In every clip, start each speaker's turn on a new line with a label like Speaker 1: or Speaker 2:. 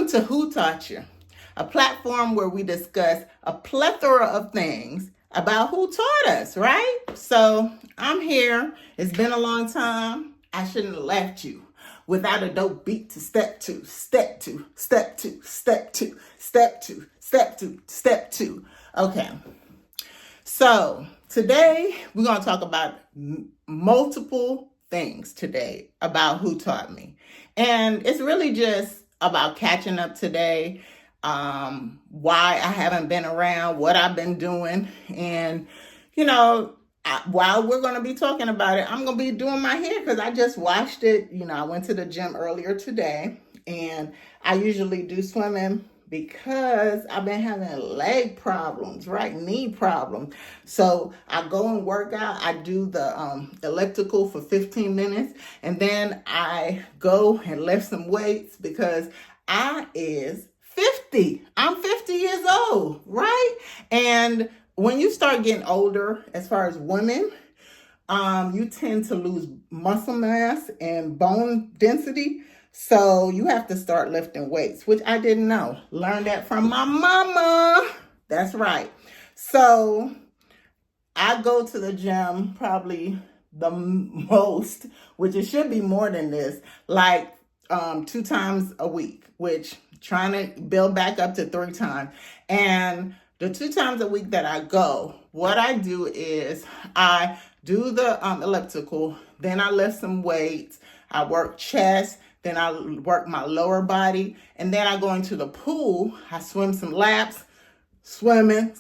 Speaker 1: Welcome to Who Taught You, a platform where we discuss a plethora of things about who taught us, right? So I'm here. It's been a long time. I shouldn't have left you without a dope beat to step two, step two, step two, step two, step two, step two, step two. Okay. So today we're going to talk about multiple things today about who taught me. And it's really just about catching up today, why I haven't been around, what I've been doing. And, while we're going to be talking about it, I'm going to be doing my hair because I just washed it. I went to the gym earlier today, and I usually do swimming because I've been having leg problems, right? Knee problems. So I go and work out. I do the elliptical for 15 minutes, and then I go and lift some weights because I is 50. I'm 50 years old, right? And when you start getting older, as far as women, you tend to lose muscle mass and bone density. So you have to start lifting weights, which I didn't know. Learned that from my mama. That's right. So I go to the gym probably the most, which it should be more than this, like 2 times a week, which trying to build back up to 3 times. And the 2 times a week that I go, what I do is I do the elliptical, then I lift some weights, I work chest, then I work my lower body, and then I go into the pool. I swim some laps, swimming,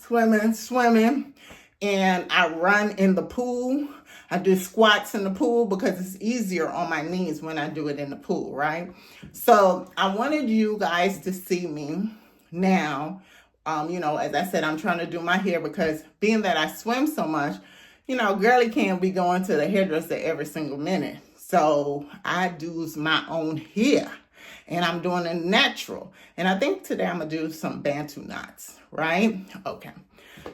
Speaker 1: and I run in the pool. I do squats in the pool because it's easier on my knees when I do it in the pool, right? So I wanted you guys to see me now. As I said, I'm trying to do my hair because being that I swim so much, girly can't be going to the hairdresser every single minute. So I do my own hair, and I'm doing it natural. And I think today I'm going to do some Bantu knots, right? Okay.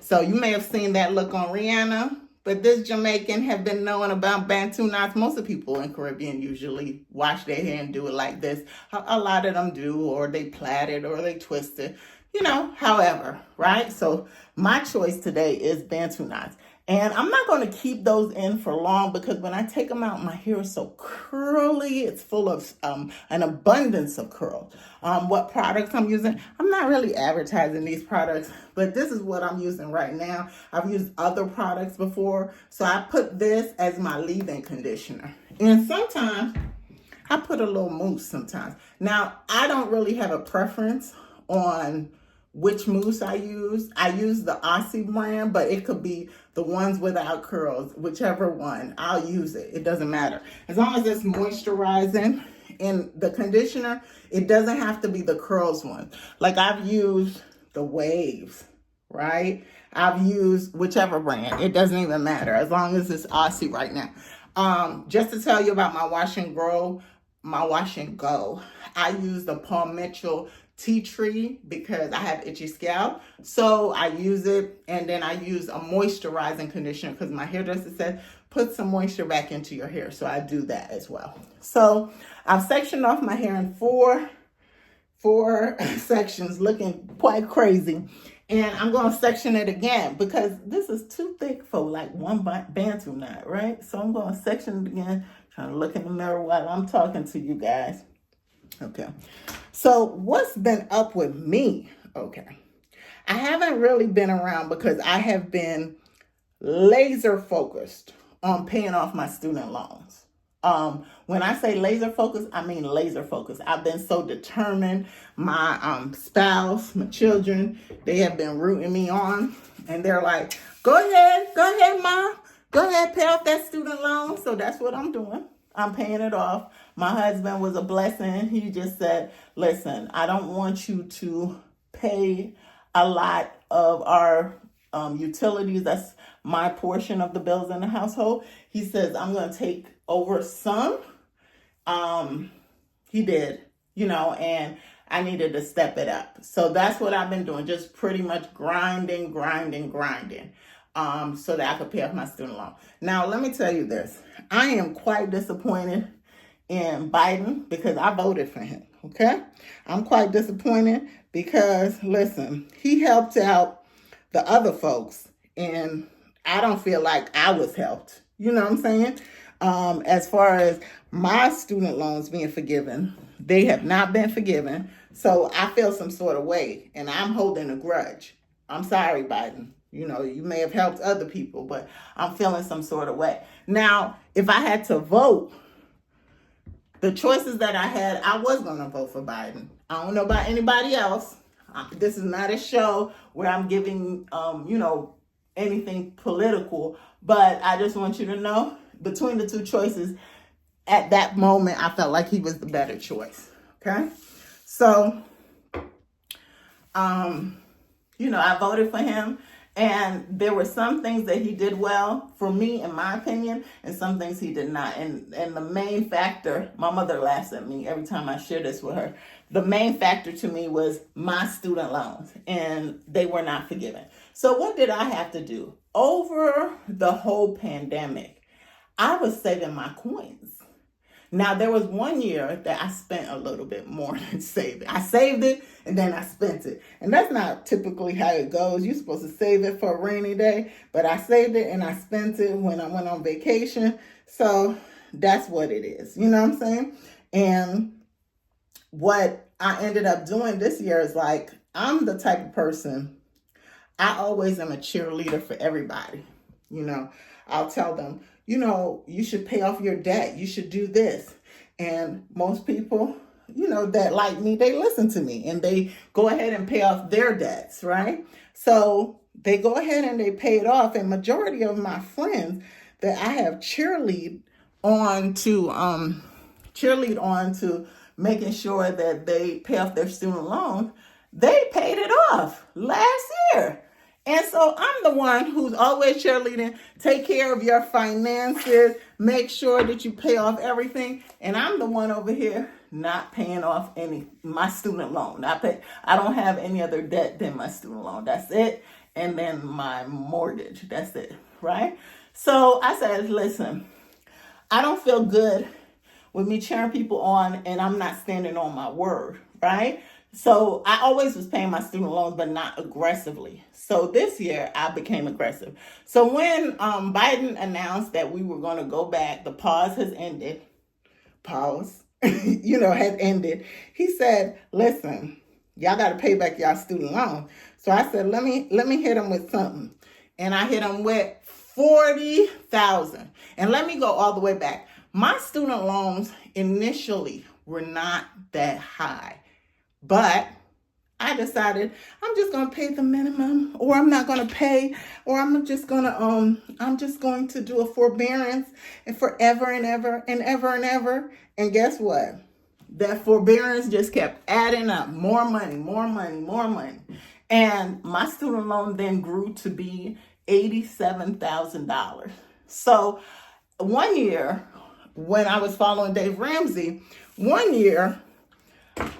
Speaker 1: So you may have seen that look on Rihanna, but this Jamaican have been knowing about Bantu knots. Most of the people in Caribbean usually wash their hair and do it like this. A lot of them do, or they plait it, or they twist it, however, right? So my choice today is Bantu knots. And I'm not going to keep those in for long because when I take them out, my hair is so curly. It's full of an abundance of curls. What products I'm using, I'm not really advertising these products, but this is what I'm using right now. I've used other products before, so I put this as my leave-in conditioner. And sometimes I put a little mousse sometimes. Now, I don't really have a preference on which mousse I use. I use the Aussie brand, but it could be the ones without curls, whichever one, I'll use it. It doesn't matter. As long as it's moisturizing. And the conditioner, it doesn't have to be the curls one. Like I've used the waves, right? I've used whichever brand. It doesn't even matter as long as it's Aussie right now. Just to tell you about my wash and go, I use the Paul Mitchell tea tree because I have itchy scalp. So I use it, and then I use a moisturizing conditioner because my hairdresser said put some moisture back into your hair. So I do that as well. So I've sectioned off my hair in four sections, looking quite crazy. And I'm going to section it again because this is too thick for like one Bantu knot, right? So I'm going to section it again, trying to look in the mirror while I'm talking to you guys. Okay. So what's been up with me? Okay. I haven't really been around because I have been laser focused on paying off my student loans. When I say laser focused, I mean laser focused. I've been so determined. My spouse, my children, they have been rooting me on, and they're like, go ahead, Mom. Go ahead, pay off that student loan. So that's what I'm doing. I'm paying it off. My husband was a blessing. He just said, listen, I don't want you to pay a lot of our utilities. That's my portion of the bills in the household. He says, I'm going to take over some. He did, and I needed to step it up. So that's what I've been doing, just pretty much grinding, so that I could pay off my student loan. Now, let me tell you this. I am quite disappointed in Biden because I voted for him. Okay. I'm quite disappointed because, listen, he helped out the other folks, and I don't feel like I was helped. You know what I'm saying? As far as my student loans being forgiven, they have not been forgiven. So I feel some sort of way, and I'm holding a grudge. I'm sorry, Biden. You know, you may have helped other people, but I'm feeling some sort of way. Now, if I had to vote, the choices that I had, I was going to vote for Biden. I don't know about anybody else. This is not a show where I'm giving, anything political, but I just want you to know, between the two choices, at that moment, I felt like he was the better choice. Okay? So, I voted for him. And there were some things that he did well for me, in my opinion, and some things he did not. And the main factor, my mother laughs at me every time I share this with her. The main factor to me was my student loans, and they were not forgiven. So what did I have to do? Over the whole pandemic, I was saving my coins. Now, there was one year that I spent a little bit more than saved it. I saved it and then I spent it. And that's not typically how it goes. You're supposed to save it for a rainy day, but I saved it and I spent it when I went on vacation. So that's what it is. You know what I'm saying? And what I ended up doing this year is, like, I'm the type of person, I always am a cheerleader for everybody. I'll tell them, you should pay off your debt. You should do this. And most people, that like me, they listen to me and they go ahead and pay off their debts, right? So they go ahead and they pay it off. And majority of my friends that I have cheerlead on to making sure that they pay off their student loans, they paid it off last year. And so I'm the one who's always cheerleading, take care of your finances, make sure that you pay off everything. And I'm the one over here not paying off my student loan. I don't have any other debt than my student loan. That's it. And then my mortgage. That's it. Right? So I said, listen, I don't feel good with me cheering people on and I'm not standing on my word. Right? So I always was paying my student loans, but not aggressively. So this year I became aggressive. So when Biden announced that we were going to go back, the pause has ended. Has ended. He said, listen, y'all got to pay back y'all student loans. So I said, let me hit him with something. And I hit him with $40,000. And let me go all the way back. My student loans initially were not that high. But I decided I'm just going to pay the minimum, or I'm not going to pay, or I'm just going to do a forbearance and forever and ever and ever and ever. And guess what? That forbearance just kept adding up. More money, more money, more money. And my student loan then grew to be $87,000. So one year, when I was following Dave Ramsey, one year,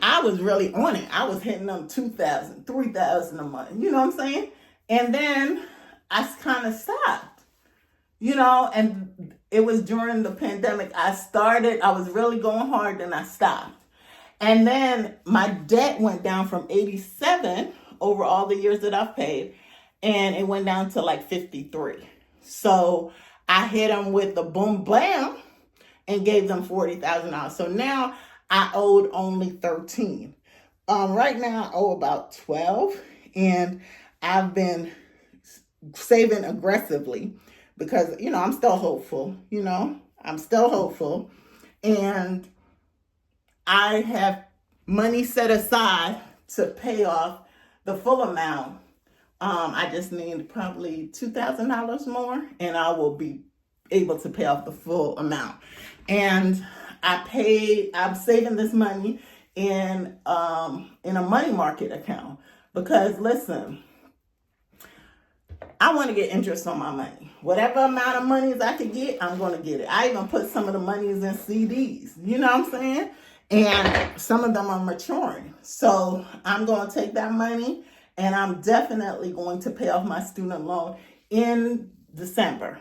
Speaker 1: I was really on it. I was hitting them $2,000, $3,000 a month. You know what I'm saying? And then I kind of stopped, and it was during the pandemic. I was really going hard, then I stopped. And then my debt went down from 87 over all the years that I've paid, and it went down to like 53. So I hit them with the boom, bam, and gave them $40,000. So now I owed only 13. Right now I owe about 12, and I've been saving aggressively because, I'm still hopeful, I'm still hopeful. And I have money set aside to pay off the full amount. I just need probably $2,000 more, and I will be able to pay off the full amount. And I'm saving this money in a money market account because, listen, I want to get interest on my money. Whatever amount of monies I can get, I'm going to get it. I even put some of the monies in CDs. You know what I'm saying? And some of them are maturing. So I'm going to take that money and I'm definitely going to pay off my student loan in December.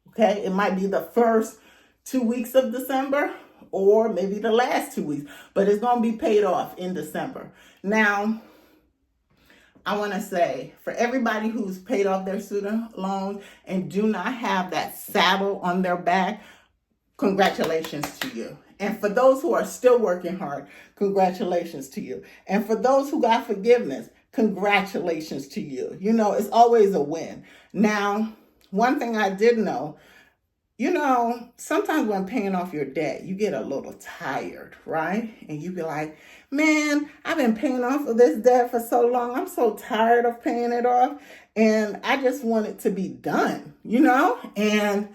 Speaker 1: Okay? It might be the first 2 weeks of December, or maybe the last 2 weeks, but it's going to be paid off in December. Now, I want to say, for everybody who's paid off their student loans and do not have that saddle on their back, congratulations to you. And for those who are still working hard, congratulations to you. And for those who got forgiveness, congratulations to you. You know, it's always a win. Now, one thing I did know, you know, sometimes when paying off your debt, you get a little tired, right? And you be like, man, I've been paying off of this debt for so long. I'm so tired of paying it off. And I just want it to be done, you know? And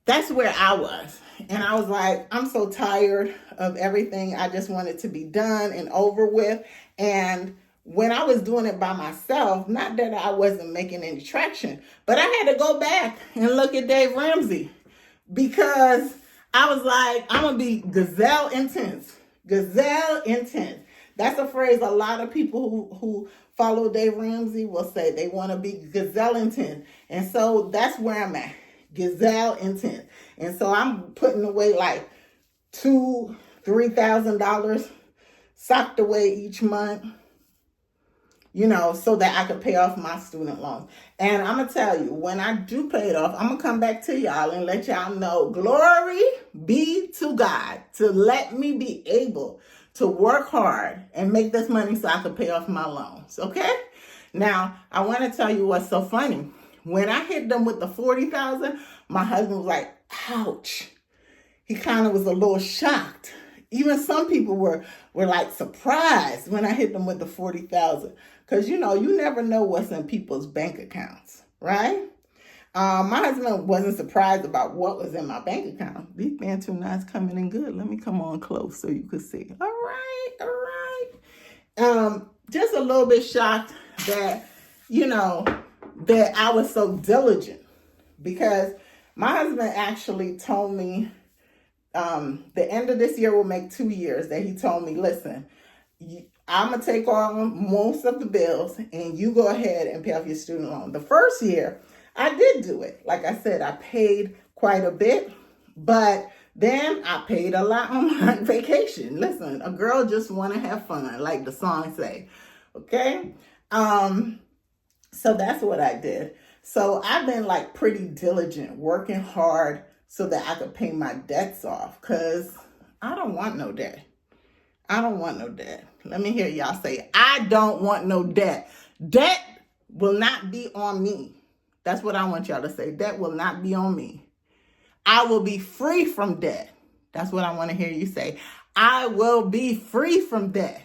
Speaker 1: that's where I was. And I was like, I'm so tired of everything. I just want it to be done and over with. And when I was doing it by myself, not that I wasn't making any traction, but I had to go back and look at Dave Ramsey because I was like, I'm going to be gazelle intense. Gazelle intense. That's a phrase a lot of people who follow Dave Ramsey will say. They want to be gazelle intense. And so that's where I'm at. Gazelle intense. And so I'm putting away like $2,000-$3,000 socked away each month, you know, so that I could pay off my student loans. And I'm going to tell you, when I do pay it off, I'm going to come back to y'all and let y'all know, glory be to God to let me be able to work hard and make this money so I could pay off my loans. Okay? Now, I want to tell you what's so funny. When I hit them with the $40,000, my husband was like, ouch. He kind of was a little shocked. Even some people were like surprised when I hit them with the $40,000. Because, you know, you never know what's in people's bank accounts, right? My husband wasn't surprised about what was in my bank account. These Bantu knots coming in good. Let me come on close so you can see. All right. Just a little bit shocked that, you know, that I was so diligent, because my husband actually told me the end of this year will make 2 years that he told me, listen, I'm going to take on most of the bills and you go ahead and pay off your student loan. The first year, I did do it. Like I said, I paid quite a bit, but then I paid a lot on my vacation. Listen, a girl just want to have fun, like the song say, okay? So that's what I did. So I've been like pretty diligent, working hard so that I could pay my debts off, because I don't want no debt. I don't want no debt. Let me hear y'all say, I don't want no debt. Debt will not be on me. That's what I want y'all to say. Debt will not be on me. I will be free from debt. That's what I want to hear you say. I will be free from debt.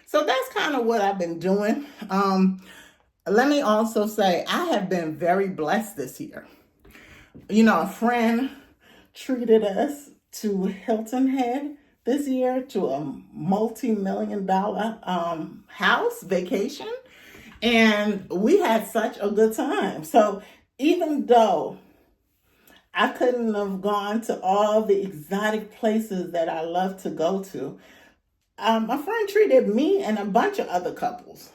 Speaker 1: So that's kind of what I've been doing. Let me also say, I have been very blessed this year. You know, a friend treated us to Hilton Head this year, to a multi-million-dollar house vacation. And we had such a good time. So even though I couldn't have gone to all the exotic places that I love to go to, my friend treated me and a bunch of other couples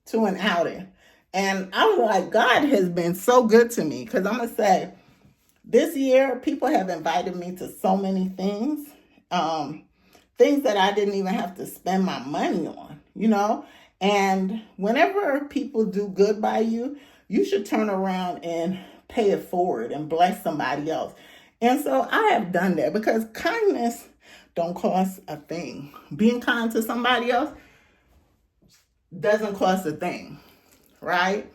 Speaker 1: to an outing. And I was like, God has been so good to me, because I'm going to say, this year, people have invited me to so many things, things that I didn't even have to spend my money on, you know? And whenever people do good by you, you should turn around and pay it forward and bless somebody else. And so I have done that, because kindness don't cost a thing. Being kind to somebody else doesn't cost a thing, right?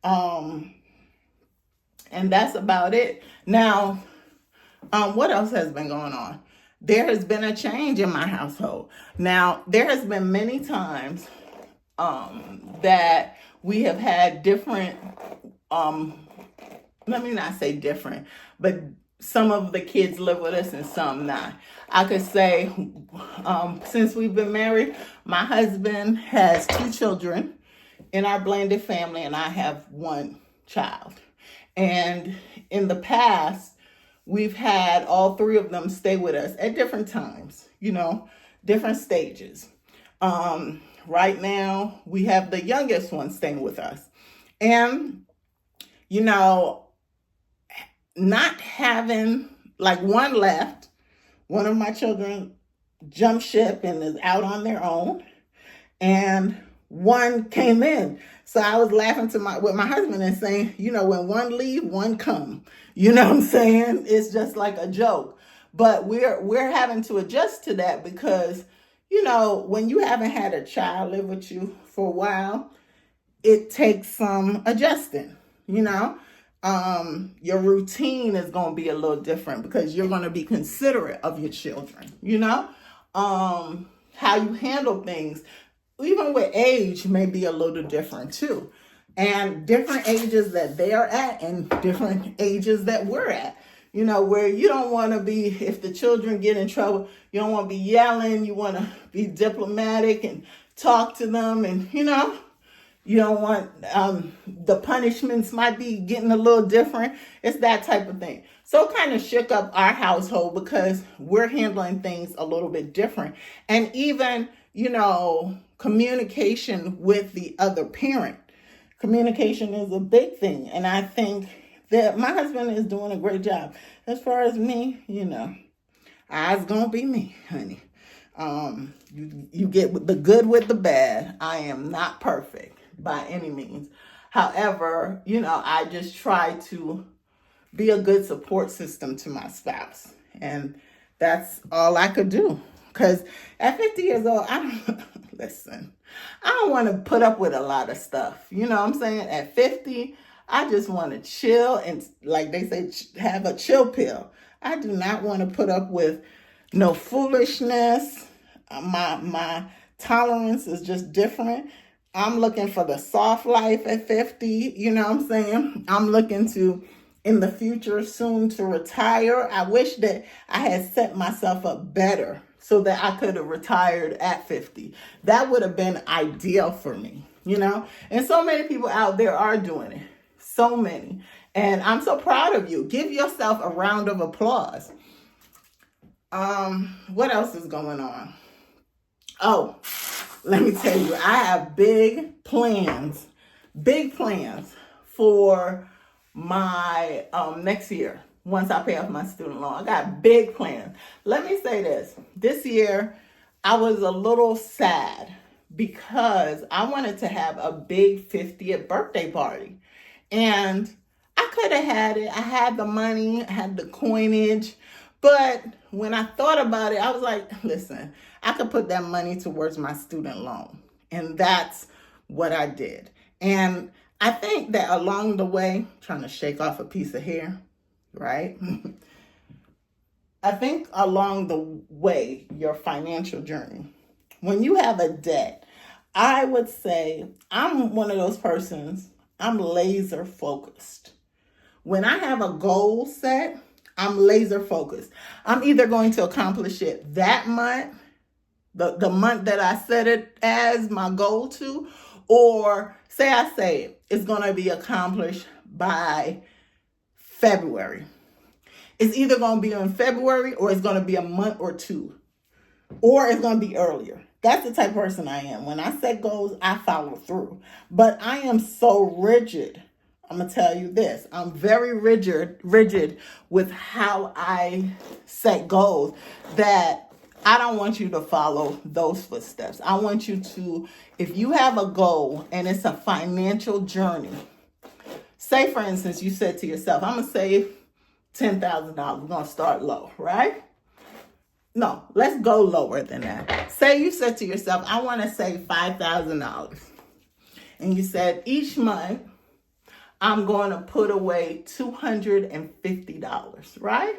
Speaker 1: And that's about it. Now, what else has been going on? There has been a change in my household. Now, there has been many times that we have had different, let me not say different, but some of the kids live with us and some not. I could say, since we've been married, my husband has 2 children in our blended family, and I have 1 child. And in the past, we've had all 3 of them stay with us at different times, you know, different stages. Right now, we have the youngest one staying with us. And, you know, not having, like, one left, one of my children jumped ship and is out on their own, and one came in. So I was laughing with my husband and saying, when one leave, one come. You know what I'm saying? It's just like a joke. But we're having to adjust to that because, when you haven't had a child live with you for a while, it takes some adjusting, your routine is going to be a little different because you're going to be considerate of your children, how you handle things, even with age, may be a little different too. And different ages that they're at and different ages that we're at, where you don't want to be, if the children get in trouble, you don't want to be yelling, you want to be diplomatic and talk to them, and, you don't want, the punishments might be getting a little different. It's that type of thing. So it kind of shook up our household because we're handling things a little bit different. And even, communication with the other parent. Communication is a big thing. And I think that my husband is doing a great job. As far as me, I's gonna be me, honey. You get the good with the bad. I am not perfect by any means. However, I just try to be a good support system to my spouse. And that's all I could do. Because at 50 years old, listen, I don't want to put up with a lot of stuff. You know what I'm saying? At 50, I just want to chill and, like they say, have a chill pill. I do not want to put up with no foolishness. My tolerance is just different. I'm looking for the soft life at 50. You know what I'm saying? I'm looking to, in the future, soon to retire. I wish that I had set myself up better so that I could have retired at 50. That would have been ideal for me, And so many people out there are doing it. So many. And I'm so proud of you. Give yourself a round of applause. What else is going on? Oh, let me tell you, I have big plans for my next year. Once I pay off my student loan, I got big plans. Let me say this year, I was a little sad because I wanted to have a big 50th birthday party. And I could have had it. I had the money, I had the coinage. But when I thought about it, I was like, listen, I could put that money towards my student loan. And that's what I did. And I think that along the way, trying to shake off a piece of hair, right? I think along the way, your financial journey, when you have a debt, I would say I'm one of those persons, I'm laser focused. When I have a goal set, I'm laser focused. I'm either going to accomplish it that month, the month that I set it as my goal to, or say it's going to be accomplished by February. It's either going to be in February or it's going to be a month or two, or it's going to be earlier. That's the type of person I am. When I set goals, I follow through. But I am so rigid. I'm going to tell you this. I'm very rigid with how I set goals that I don't want you to follow those footsteps. I want you to, if you have a goal and it's a financial journey, say, for instance, you said to yourself, I'm going to save $10,000. We're going to start low, right? No, let's go lower than that. Say you said to yourself, I want to save $5,000. And you said each month, I'm going to put away $250, right?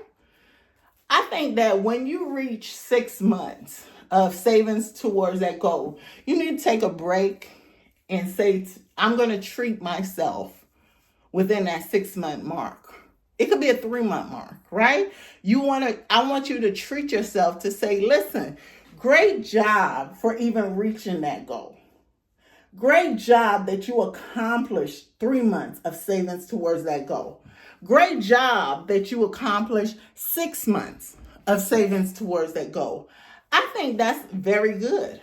Speaker 1: I think that when you reach 6 months of savings towards that goal, you need to take a break and say, I'm going to treat myself within that 6-month mark. It could be a 3-month mark, right? I want you to treat yourself to say, listen, great job for even reaching that goal. Great job that you accomplished 3 months of savings towards that goal. Great job that you accomplished 6 months of savings towards that goal. I think that's very good.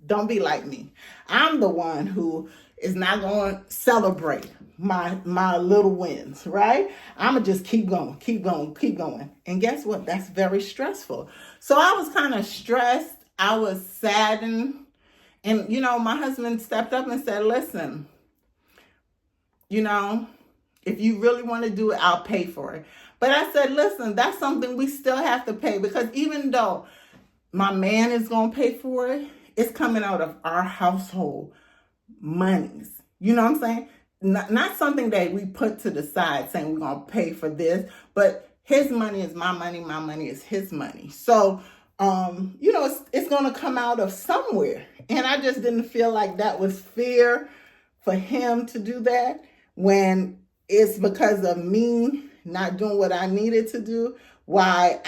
Speaker 1: Don't be like me. I'm the one who is not going to celebrate my little wins, right? I'm going to just keep going, keep going, keep going. And guess what? That's very stressful. So I was kind of stressed. I was saddened. And, my husband stepped up and said, listen, if you really want to do it, I'll pay for it. But I said, listen, that's something we still have to pay, because even though my man is going to pay for it, it's coming out of our household monies. You know what I'm saying? Not something that we put to the side saying we're going to pay for this, but his money is my money is his money. So, it's going to come out of somewhere. And I just didn't feel like that was fair for him to do that when it's because of me not doing what I needed to do, why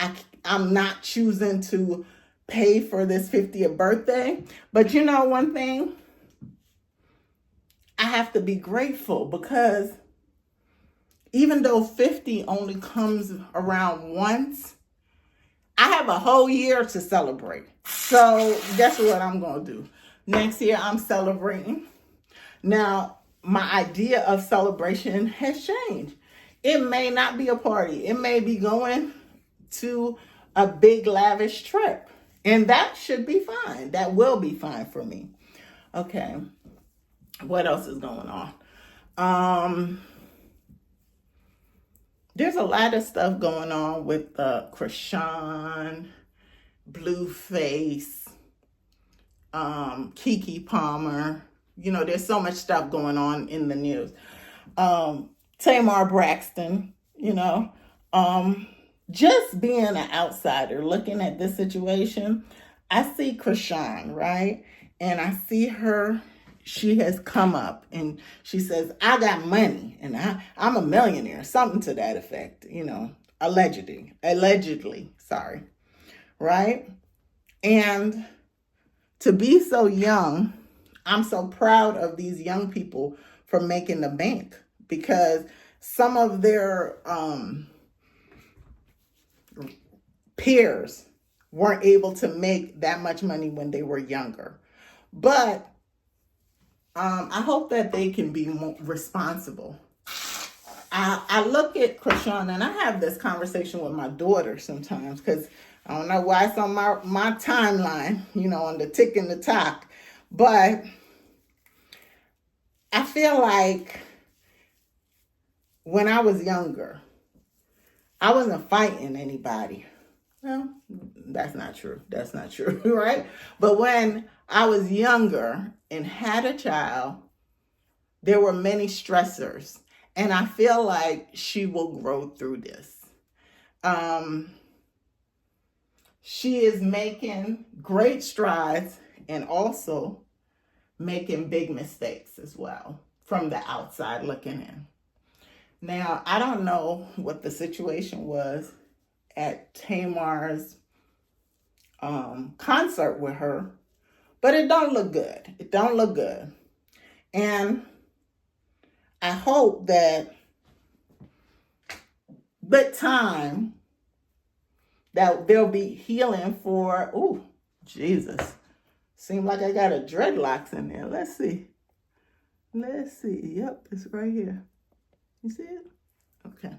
Speaker 1: I'm not choosing to pay for this 50th birthday. But one thing, I have to be grateful, because even though 50 only comes around once, I have a whole year to celebrate. So guess what I'm going to do? Next year, I'm celebrating. Now, my idea of celebration has changed. It may not be a party. It may be going to a big lavish trip. And that should be fine. That will be fine for me. Okay. What else is going on? There's a lot of stuff going on with Chrisean, BlueFace, Keke Palmer. There's so much stuff going on in the news. Tamar Braxton, just being an outsider looking at this situation, I see Chrisean, right? And I see her, she has come up and she says, I got money and I'm a millionaire, something to that effect, allegedly, sorry, right? And to be so young, I'm so proud of these young people for making the bank, because some of their peers weren't able to make that much money when they were younger. But I hope that they can be more responsible. I look at Chrisean, and I have this conversation with my daughter sometimes, because I don't know why it's on my timeline, on the tick and the talk. But I feel like when I was younger, I wasn't fighting anybody. Well, that's not true. That's not true, right? But when I was younger and had a child, there were many stressors. And I feel like she will grow through this. She is making great strides and also making big mistakes as well from the outside looking in. Now, I don't know what the situation was at Tamar's concert with her, but it don't look good. It don't look good. And I hope that with time that there'll be healing for, oh, Jesus. Seems like I got a dreadlocks in there. Let's see. Yep, it's right here. You see it? Okay.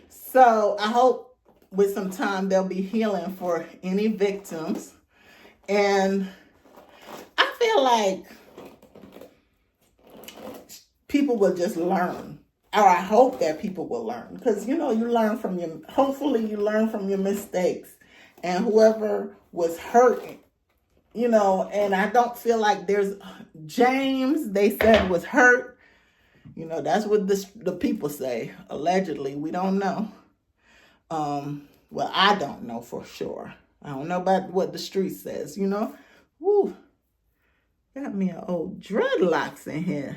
Speaker 1: So I hope with some time there'll be healing for any victims. And I feel like people will just learn. Or I hope that people will learn. Because, hopefully you learn from your mistakes. And whoever was hurt, and I don't feel like there's, James, they said was hurt. That's what the people say. Allegedly, we don't know. Well, I don't know for sure. I don't know about what the street says, Woo, got me an old dreadlocks in here.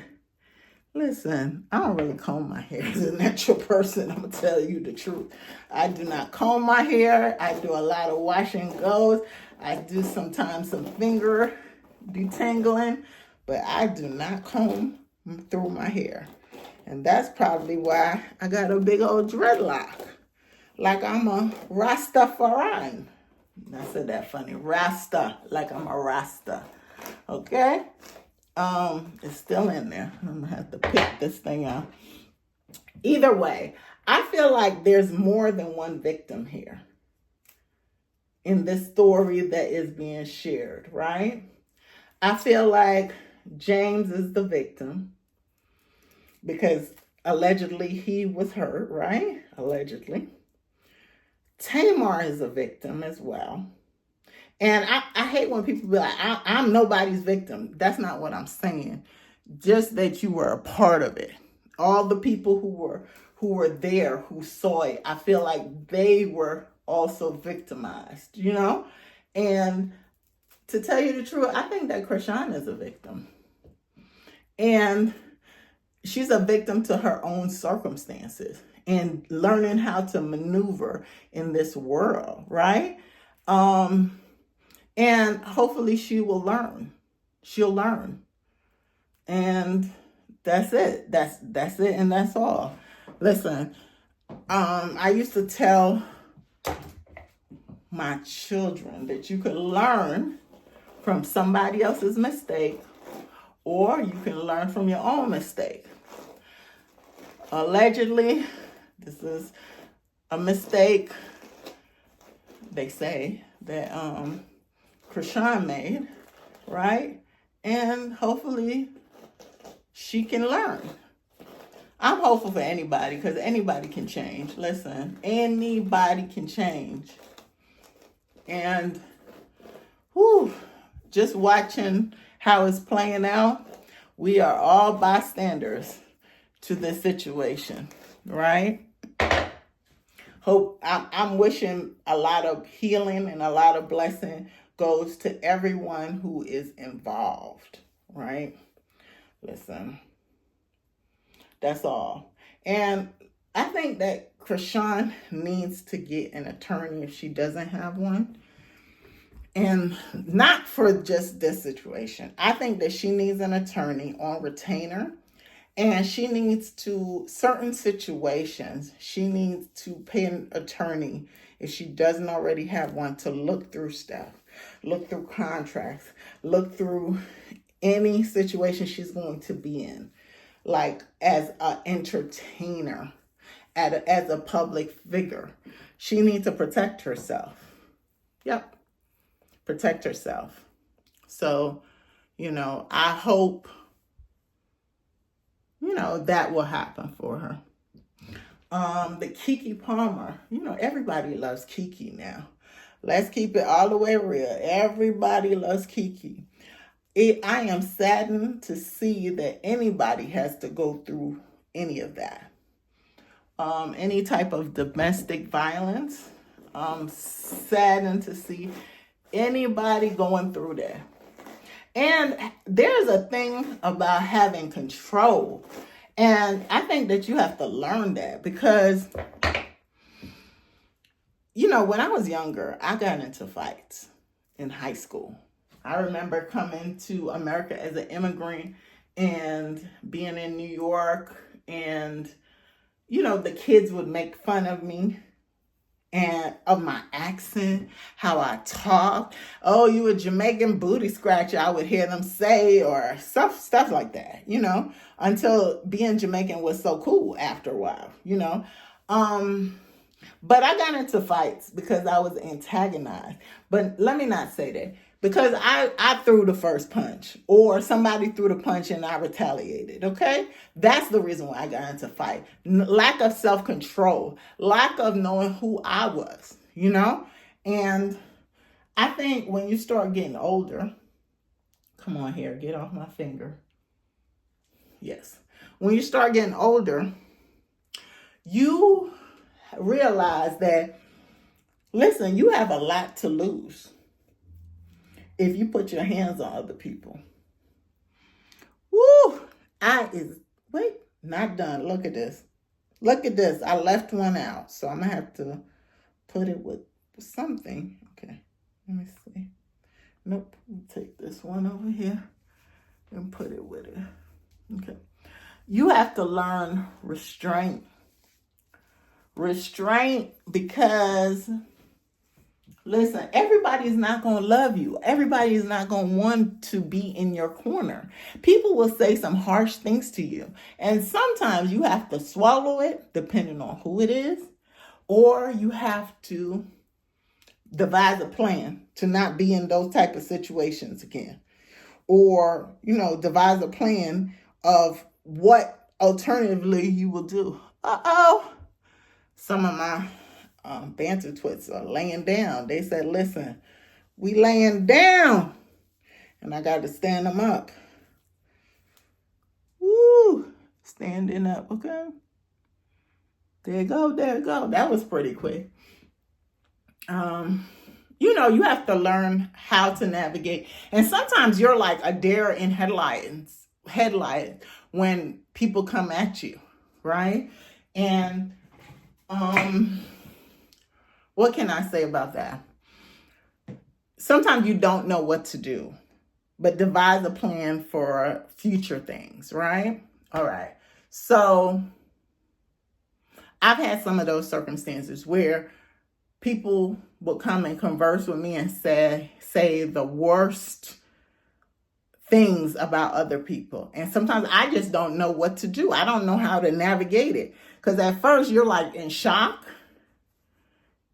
Speaker 1: Listen, I don't really comb my hair. As a natural person, I'm going to tell you the truth. I do not comb my hair. I do a lot of wash and goes. I do sometimes some finger detangling, but I do not comb through my hair. And that's probably why I got a big old dreadlock. Like I'm a Rastafarian. I said that funny. Rasta, like I'm a Rasta. Okay? It's still in there. I'm gonna have to pick this thing out. Either way, I feel like there's more than one victim here in this story that is being shared, right? I feel like James is the victim because allegedly he was hurt, right? Allegedly. Tamar is a victim as well. And I hate when people be like, I'm nobody's victim. That's not what I'm saying. Just that you were a part of it. All the people who were there, who saw it, I feel like they were also victimized, you know? And to tell you the truth, I think that Chrisean is a victim. And she's a victim to her own circumstances and learning how to maneuver in this world, right? And hopefully she will learn. She'll learn. And that's it. That's it, and that's all. Listen, I used to tell my children that you could learn from somebody else's mistake, or you can learn from your own mistake. Allegedly, this is a mistake, they say, that Chrisean made, right? And hopefully she can learn. I'm hopeful for anybody because anybody can change. Listen, anybody can change. And just watching how it's playing out, we are all bystanders to this situation, right? I'm wishing a lot of healing and a lot of blessing goes to everyone who is involved, right? Listen, that's all. And I think that Chrisean needs to get an attorney if she doesn't have one. And not for just this situation. I think that she needs an attorney on retainer. And she needs to, certain situations, she needs to pay an attorney, if she doesn't already have one, to look through stuff, look through contracts, look through any situation she's going to be in, like as an entertainer, as a public figure. She needs to protect herself. Yep, protect herself. So, I hope that will happen for her. The Keke Palmer, everybody loves Keke now. Let's keep it all the way real. Everybody loves Keke. I am saddened to see that anybody has to go through any of that. Any type of domestic violence. Saddened to see anybody going through that. And there's a thing about having control. And I think that you have to learn that because, when I was younger, I got into fights in high school. I remember coming to America as an immigrant and being in New York and, the kids would make fun of me and of my accent, how I talk. Oh, you a Jamaican booty scratcher, I would hear them say, or stuff like that, until being Jamaican was so cool after a while, But I got into fights because I was antagonized. But let me not say that. Because I threw the first punch, or somebody threw the punch and I retaliated, okay? That's the reason why I got into fight. Lack of self-control, lack of knowing who I was, And I think when you start getting older, come on here, get off my finger. Yes. When you start getting older, you realize that, listen, you have a lot to lose if you put your hands on other people. Woo! Not done. Look at this. Look at this. I left one out, so I'm going to have to put it with something. Okay, let me see. Nope, let me take this one over here and put it with it. Okay. You have to learn restraint. Restraint, because Listen, everybody's not going to love you. Everybody is not going to want to be in your corner. People will say some harsh things to you. And sometimes you have to swallow it, depending on who it is, or you have to devise a plan to not be in those type of situations again. Or, devise a plan of what alternatively you will do. Some of my banter twits are laying down. They said, listen, we laying down. And I got to stand them up. Woo! Standing up, okay? There you go. That was pretty quick. You have to learn how to navigate. And sometimes you're like a deer in headlights when people come at you, right? And what can I say about that? Sometimes you don't know what to do, but devise a plan for future things, right? All right. So I've had some of those circumstances where people will come and converse with me and say the worst things about other people. And sometimes I just don't know what to do. I don't know how to navigate it. Because at first you're like in shock.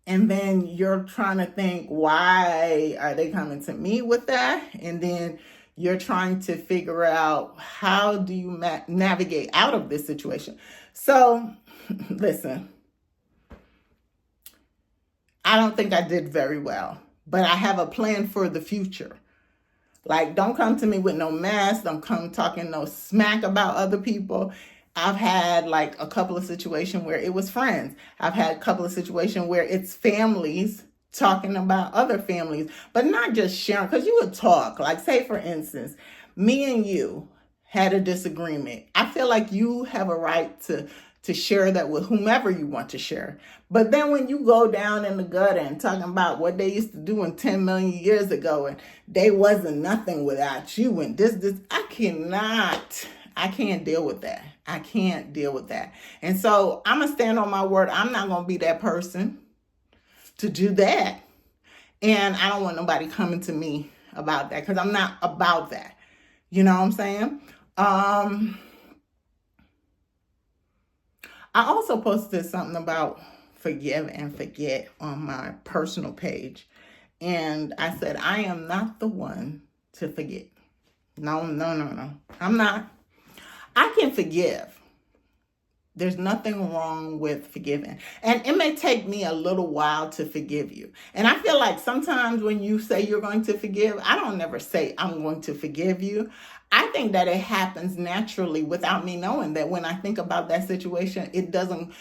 Speaker 1: And then you're trying to think, why are they coming to me with that? And then you're trying to figure out, how do you navigate out of this situation? So, listen, I don't think I did very well, but I have a plan for the future. Like, don't come to me with no mess. Don't come talking no smack about other people. I've had like a couple of situations where it was friends. I've had a couple of situations where it's families talking about other families, but not just sharing, because you would talk. Like, say, for instance, me and you had a disagreement. I feel like you have a right to share that with whomever you want to share. But then when you go down in the gutter and talking about what they used to do in 10 million years ago, and they wasn't nothing without you, and this, I can't deal with that. I can't deal with that. And so I'm going to stand on my word. I'm not going to be that person to do that. And I don't want nobody coming to me about that, because I'm not about that. You know what I'm saying? I also posted something about forgive and forget on my personal page. And I said, I am not the one to forget. No. I'm not. I can forgive. There's nothing wrong with forgiving. And it may take me a little while to forgive you. And I feel like sometimes when you say you're going to forgive, I don't never say I'm going to forgive you. I think that it happens naturally without me knowing that when I think about that situation, it doesn't,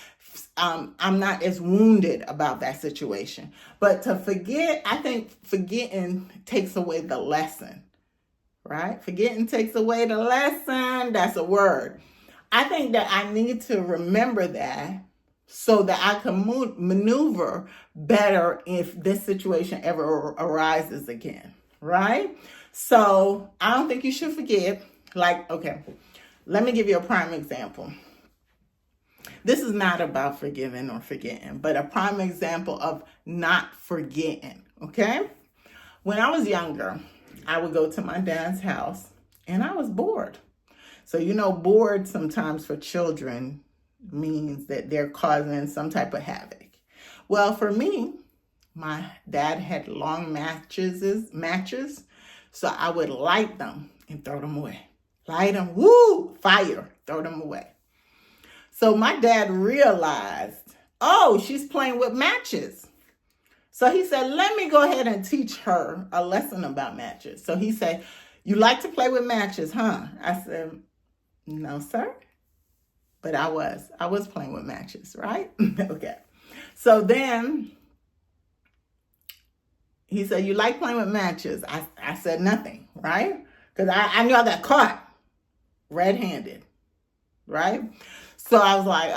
Speaker 1: I'm not as wounded about that situation. But to forget, I think forgetting takes away the lesson, right? Forgetting takes away the lesson. That's a word. I think that I need to remember that so that I can maneuver better if this situation ever arises again, right? So I don't think you should forget. Like, okay, let me give you a prime example. This is not about forgiving or forgetting, but a prime example of not forgetting, okay? When I was younger, I would go to my dad's house and I was bored. So, bored sometimes for children means that they're causing some type of havoc. Well, for me, my dad had long matches, so I would light them and throw them away. Light them, woo, fire, throw them away. So my dad realized, she's playing with matches. So he said, let me go ahead and teach her a lesson about matches. So he said, you like to play with matches, huh? I said, no, sir. But I was playing with matches, right? Okay. So then he said, you like playing with matches? I said nothing, right? Because I knew I got caught red-handed, right? So I was like,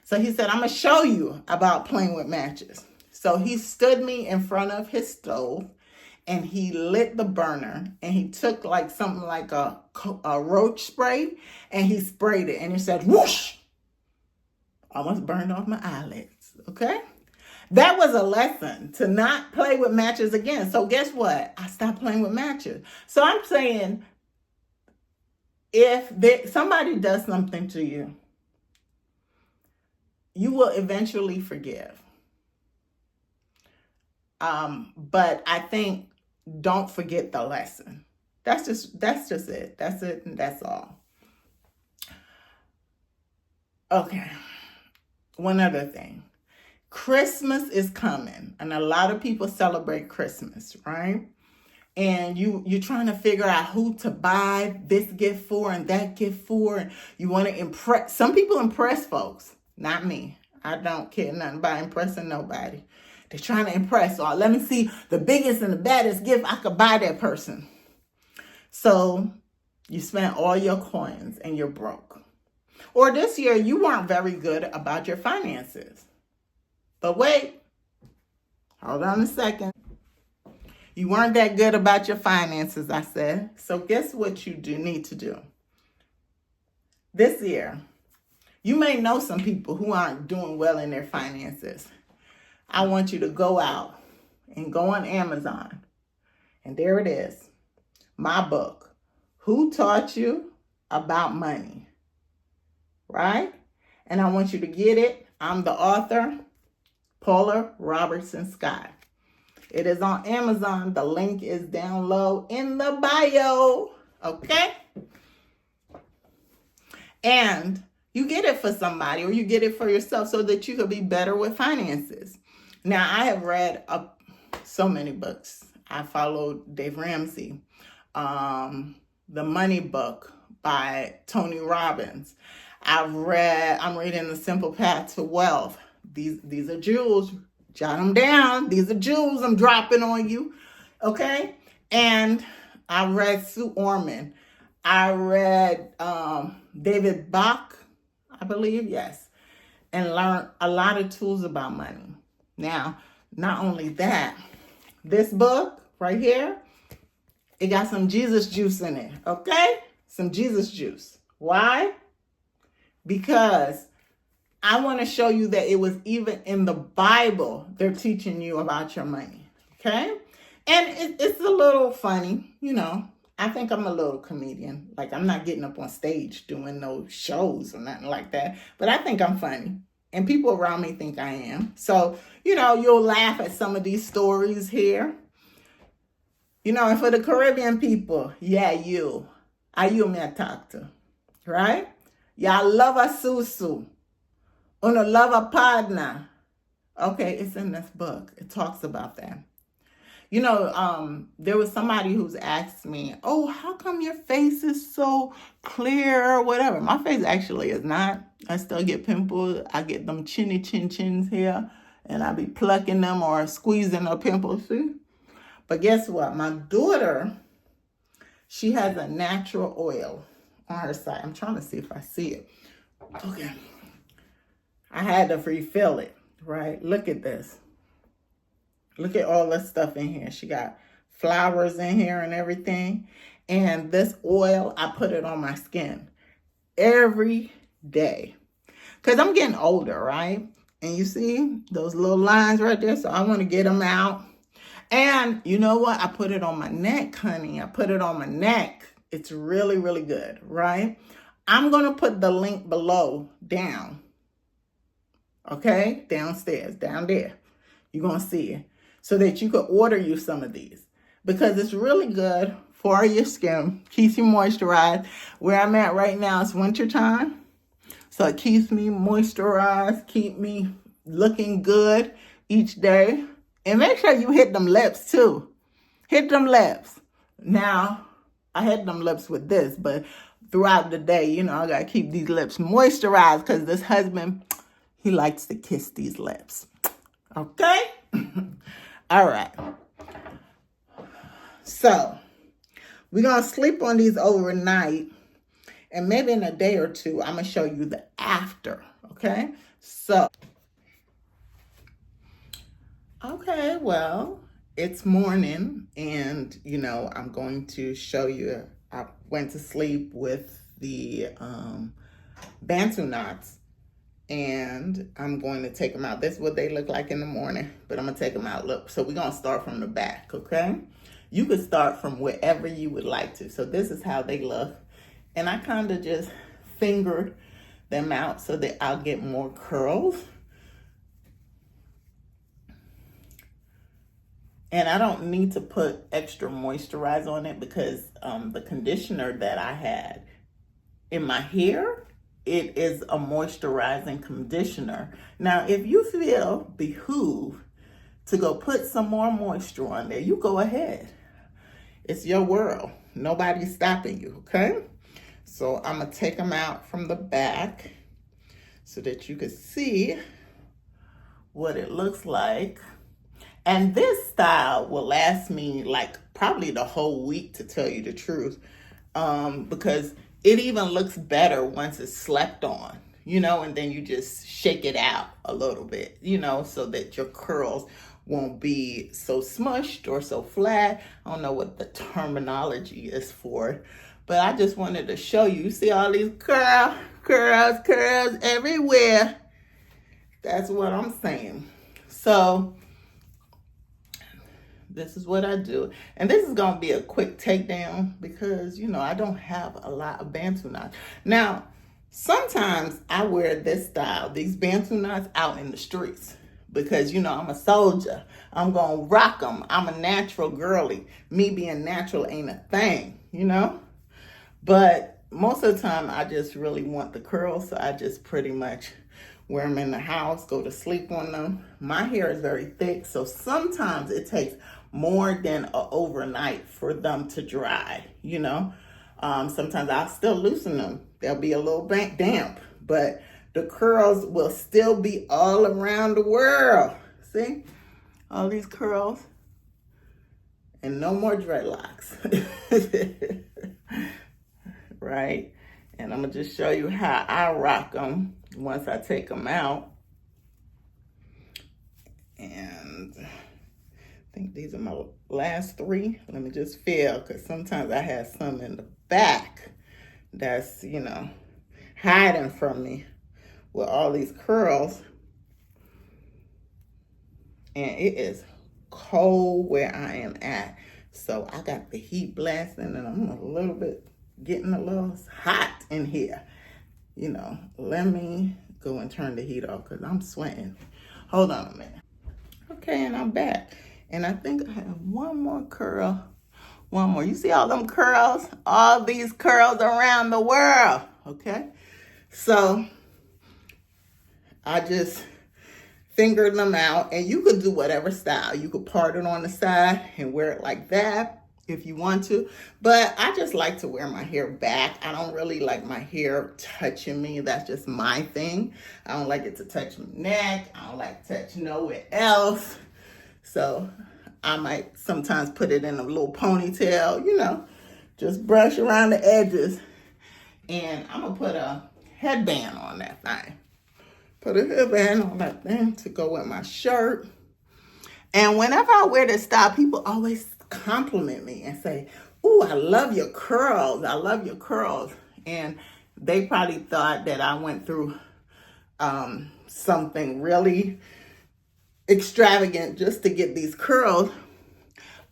Speaker 1: So he said, I'm going to show you about playing with matches. So he stood me in front of his stove and he lit the burner and he took like something like a roach spray and he sprayed it and it said, whoosh, almost burned off my eyelids, okay? That was a lesson to not play with matches again. So guess what? I stopped playing with matches. So I'm saying, if somebody does something to you, you will eventually forgive. But I think don't forget the lesson. That's just it. That's it, and that's all. Okay. One other thing. Christmas is coming, and a lot of people celebrate Christmas, right? And you're trying to figure out who to buy this gift for and that gift for. And you want to impress. Some people impress folks, not me. I don't care nothing about impressing nobody. They're trying to impress. So let me see the biggest and the baddest gift I could buy that person. So you spent all your coins and you're broke. Or this year, you weren't very good about your finances. But wait, hold on a second. You weren't that good about your finances, I said. So guess what you need to do? This year, you may know some people who aren't doing well in their finances. I want you to go out and go on Amazon. And there it is. My book. Who Taught You About Money? Right? And I want you to get it. I'm the author, Paula Robertson Scott. It is on Amazon. The link is down low in the bio. Okay? And you get it for somebody or you get it for yourself so that you could be better with finances. Now, I have read so many books. I followed Dave Ramsey. The Money Book by Tony Robbins. I'm reading The Simple Path to Wealth. These are jewels. Jot them down. These are jewels I'm dropping on you. Okay? And I read Sue Orman. I read David Bach, I believe, yes. And learned a lot of tools about money. Now, not only that, this book right here, it got some Jesus juice in it, okay? Some Jesus juice. Why? Because I want to show you that it was even in the Bible, they're teaching you about your money, okay? And it's a little funny, you know. I think I'm a little comedian. Like, I'm not getting up on stage doing no shows or nothing like that. But I think I'm funny. And people around me think I am. So, you know, you'll laugh at some of these stories here. You know, and for the Caribbean people, yeah, you. Ayu me atakta. Right? Ya love a susu. Uno love a partner. Okay, it's in this book. It talks about that. You know, there was somebody who's asked me, oh, how come your face is so clear or whatever? My face actually is not. I still get pimples. I get them chins here, and I be plucking them or squeezing the pimples, see? But guess what? My daughter, she has a natural oil on her side. I'm trying to see if I see it. Okay. I had to refill it, right? Look at this. Look at all this stuff in here. She got flowers in here and everything. And this oil, I put it on my skin every day. Because I'm getting older, right? And you see those little lines right there? So I want to get them out. And you know what? I put it on my neck, honey. I put it on my neck. It's really, really good, right? I'm going to put the link below down. Okay? Downstairs, down there. You're going to see it. So that you could order you some of these. Because it's really good for your skin. Keeps you moisturized. Where I'm at right now, it's winter time. So it keeps me moisturized. Keep me looking good each day. And make sure you hit them lips too. Hit them lips. Now, I hit them lips with this. But throughout the day, you know, I got to keep these lips moisturized. Because this husband, he likes to kiss these lips. Okay? All right. So, we're going to sleep on these overnight. And maybe in a day or two, I'm going to show you the after. Okay? So, okay, well, it's morning. And, you know, I'm going to show you. I went to sleep with the Bantu knots. And I'm going to take them out. This is what they look like in the morning, but I'm going to take them out. Look, so we're going to start from the back, okay? You could start from wherever you would like to. So this is how they look. And I kind of just fingered them out so that I'll get more curls. And I don't need to put extra moisturizer on it because the conditioner that I had in my hair, it is a moisturizing conditioner. Now, if you feel behooved to go put some more moisture on there, you go ahead. It's your world. Nobody's stopping you, okay? So I'm going to take them out from the back so that you can see what it looks like. And this style will last me like probably the whole week, to tell you the truth, because it even looks better once it's slept on, you know, and then you just shake it out a little bit, you know, so that your curls won't be so smushed or so flat. I don't know what the terminology is for it, but I just wanted to show you. You see all these curls everywhere. That's what I'm saying. So this is what I do. And this is going to be a quick takedown because, you know, I don't have a lot of Bantu knots. Now, sometimes I wear this style, these Bantu knots, out in the streets because, you know, I'm a soldier. I'm going to rock them. I'm a natural girly. Me being natural ain't a thing, you know? But most of the time, I just really want the curls, so I just pretty much wear them in the house, go to sleep on them. My hair is very thick, so sometimes it takes more than an overnight for them to dry, you know. Sometimes I'll still loosen them. They'll be a little damp, but the curls will still be all around the world. See? All these curls. And no more dreadlocks. Right? And I'm going to just show you how I rock them once I take them out. And I think these are my last three. Let me just feel, because sometimes I have some in the back that's, you know, hiding from me with all these curls. And it is cold where I am at. So I got the heat blasting and I'm a little bit getting a little hot in here. You know, let me go and turn the heat off because I'm sweating. Hold on a minute. Okay, and I'm back. And I think I have one more curl. One more. You see all them curls? All these curls around the world. Okay? So I just fingered them out. And you could do whatever style. You could part it on the side and wear it like that if you want to. But I just like to wear my hair back. I don't really like my hair touching me. That's just my thing. I don't like it to touch my neck. I don't like to touch nowhere else. So I might sometimes put it in a little ponytail, you know, just brush around the edges. And I'm going to put a headband on that thing. Put a headband on that thing to go with my shirt. And whenever I wear this style, people always compliment me and say, "Ooh, I love your curls. I love your curls." And they probably thought that I went through something really extravagant just to get these curls,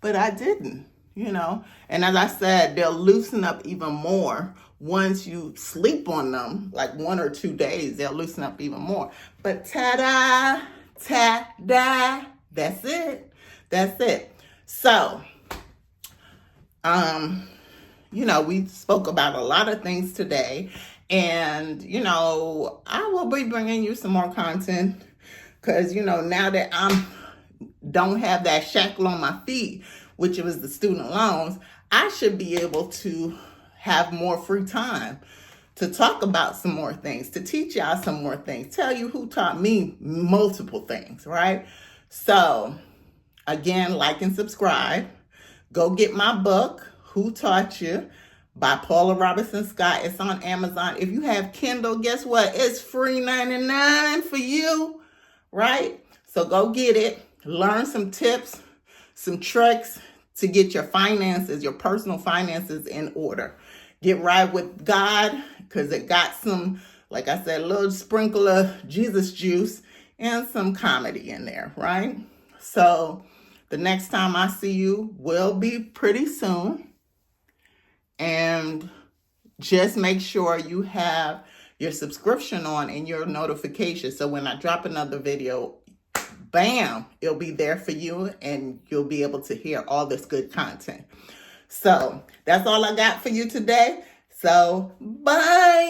Speaker 1: but I didn't, you know. And as I said, they'll loosen up even more once you sleep on them, like 1 or 2 days, they'll loosen up even more. But ta-da, ta-da, that's it. That's it. So, you know, we spoke about a lot of things today, and, you know, I will be bringing you some more content because, you know, now that don't have that shackle on my feet, which was the student loans, I should be able to have more free time to talk about some more things, to teach y'all some more things, tell you who taught me multiple things, right? So, again, like and subscribe. Go get my book, Who Taught You, by Paula Robinson Scott. It's on Amazon. If you have Kindle, guess what? It's free 99 for you, right? So go get it. Learn some tips, some tricks to get your finances, your personal finances in order. Get right with God, because it got some Like I said, a little sprinkle of Jesus juice and some comedy in there, right? So the next time I see you will be pretty soon. And just make sure you have your subscription on and your notifications. So when I drop another video, bam, it'll be there for you and you'll be able to hear all this good content. So that's all I got for you today. So bye.